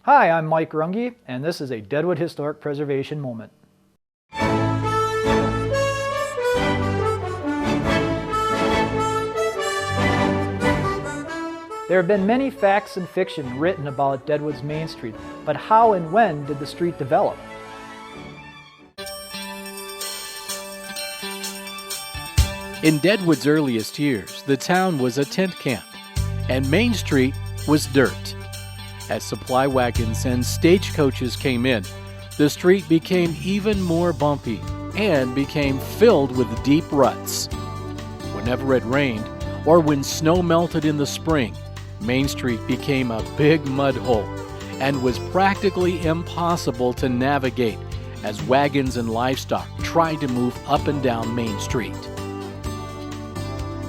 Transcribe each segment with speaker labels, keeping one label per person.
Speaker 1: Hi, I'm Mike Runge, and this is a Deadwood Historic Preservation Moment. There have been many facts and fiction written about Deadwood's Main Street, but how and when did the street develop?
Speaker 2: In Deadwood's earliest years, the town was a tent camp, and Main Street was dirt. As supply wagons and stagecoaches came in, the street became even more bumpy and became filled with deep ruts. Whenever it rained, or when snow melted in the spring, Main Street became a big mud hole and was practically impossible to navigate as wagons and livestock tried to move up and down Main Street.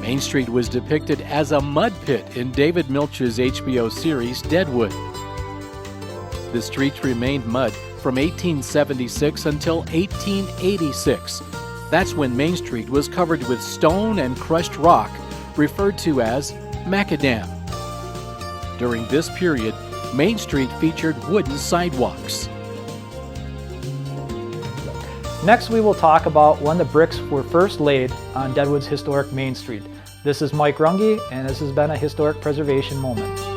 Speaker 2: Main Street was depicted as a mud pit in David Milch's HBO series Deadwood. The streets remained mud from 1876 until 1886. That's when Main Street was covered with stone and crushed rock, referred to as macadam. During this period, Main Street featured wooden sidewalks.
Speaker 1: Next, we will talk about when the bricks were first laid on Deadwood's historic Main Street. This is Mike Runge, and this has been a Historic Preservation Moment.